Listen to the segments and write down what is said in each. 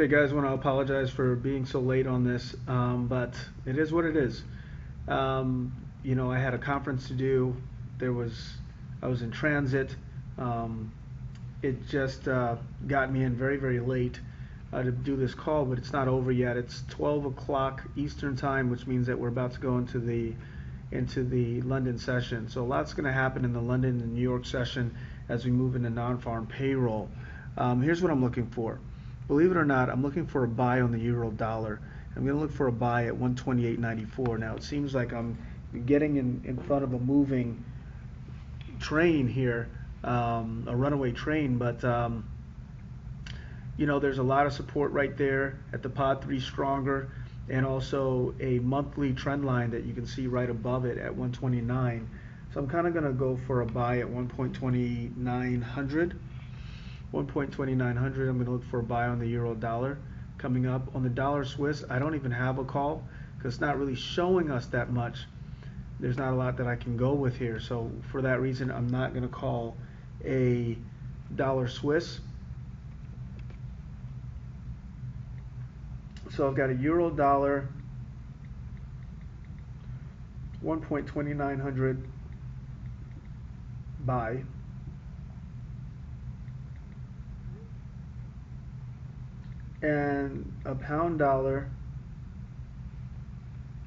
Okay, guys, I want to apologize for being so late on this, but it is what it is. I had a conference to do. I was in transit. Um, it just got me in very, very late to do this call, but it's not over yet. It's 12 o'clock Eastern time, which means that we're about to go into the London session. So a lot's going to happen in the London and New York session as we move into non-farm payroll. Here's what I'm looking for. Believe it or not, I'm looking for a buy on the euro dollar. I'm going to look for a buy at 128.94. Now it seems like I'm getting in front of a moving train here, a runaway train, but there's a lot of support right there at the pod 3 stronger, and also a monthly trend line that you can see right above it at 129. So I'm kind of going to go for a buy at 1.2900. 1.2900. I'm going to look for a buy on the euro dollar. Coming up on the dollar Swiss, I don't even have a call because it's not really showing us that much. There's not a lot that I can go with here. So for that reason, I'm not going to call a dollar Swiss. So I've got a euro dollar 1.2900 buy. And a pound dollar,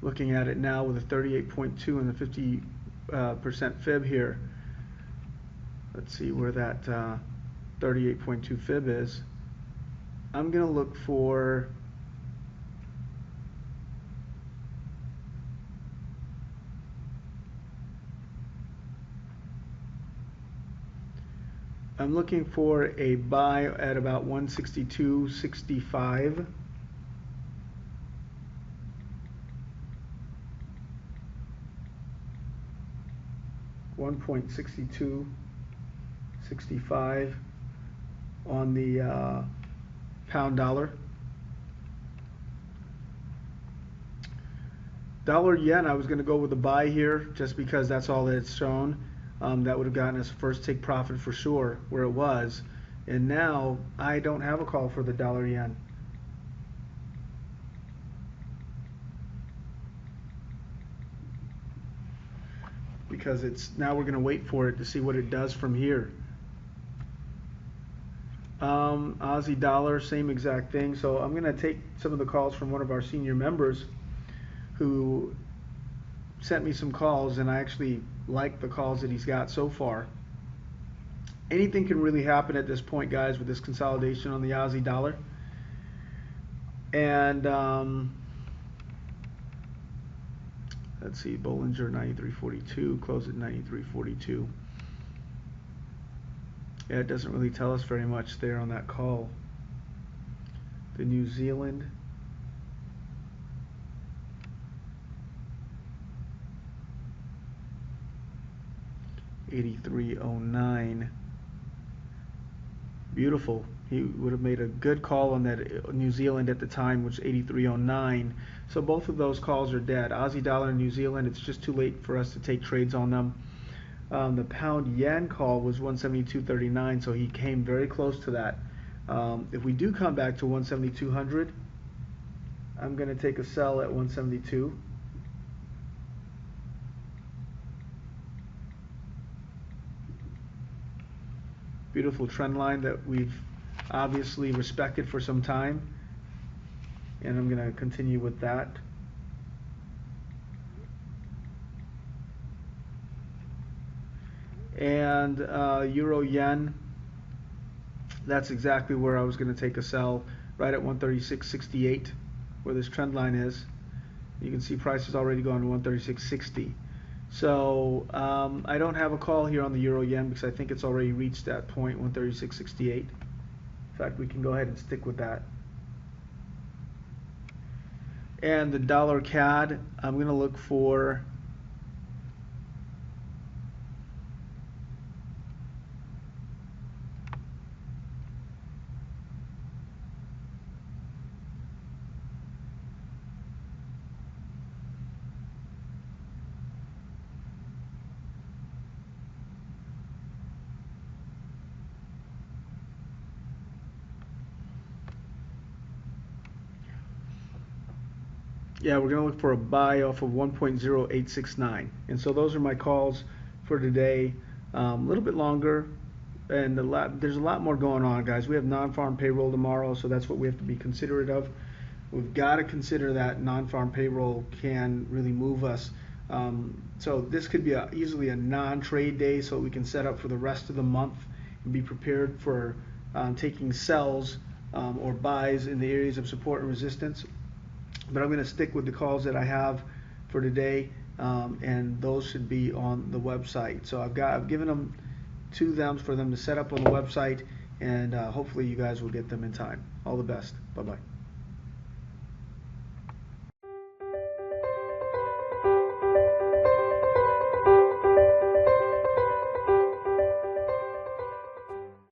looking at it now with a 38.2 and the 50% fib here. Let's see where that 38.2 fib is. I'm going to look for a buy at about 162.65. $1.6265 on the pound dollar. Dollar yen, I was going to go with a buy here just because that's all that it's shown. That would have gotten us first take profit for sure where it was. And now I don't have a call for the dollar yen. Because now we're going to wait for it to see what it does from here. Aussie dollar, same exact thing. So I'm going to take some of the calls from one of our senior members who sent me some calls, and I actually like the calls that he's got so far. Anything can really happen at this point, guys, with this consolidation on the Aussie dollar. And let's see, Bollinger 93.42, close at 93.42. Yeah, it doesn't really tell us very much there on that call. The New Zealand, $83.09. Beautiful. He would have made a good call on that New Zealand at the time, which is 83.09. So both of those calls are dead. Aussie dollar and New Zealand, it's just too late for us to take trades on them. The pound yen call was 172.39, so he came very close to that. If we do come back to 172.00, I'm going to take a sell at 172. Beautiful trend line that we've obviously respected for some time, and I'm going to continue with that. And euro yen, that's exactly where I was going to take a sell, right at 136.68, where this trend line is. You can see price has already gone to 136.60. So I don't have a call here on the euro yen because I think it's already reached that point, 136.68. In fact, we can go ahead and stick with that. And the dollar CAD, I'm going to look for Yeah, we're going to look for a buy off of 1.0869. And so those are my calls for today. A little bit longer, and there's a lot more going on, guys. We have non-farm payroll tomorrow, so that's what we have to be considerate of. We've got to consider that non-farm payroll can really move us. So this could be easily a non-trade day, so we can set up for the rest of the month and be prepared for taking sells or buys in the areas of support and resistance. But I'm going to stick with the calls that I have for today, and those should be on the website. So I've given them to them for them to set up on the website, and hopefully you guys will get them in time. All the best. Bye bye.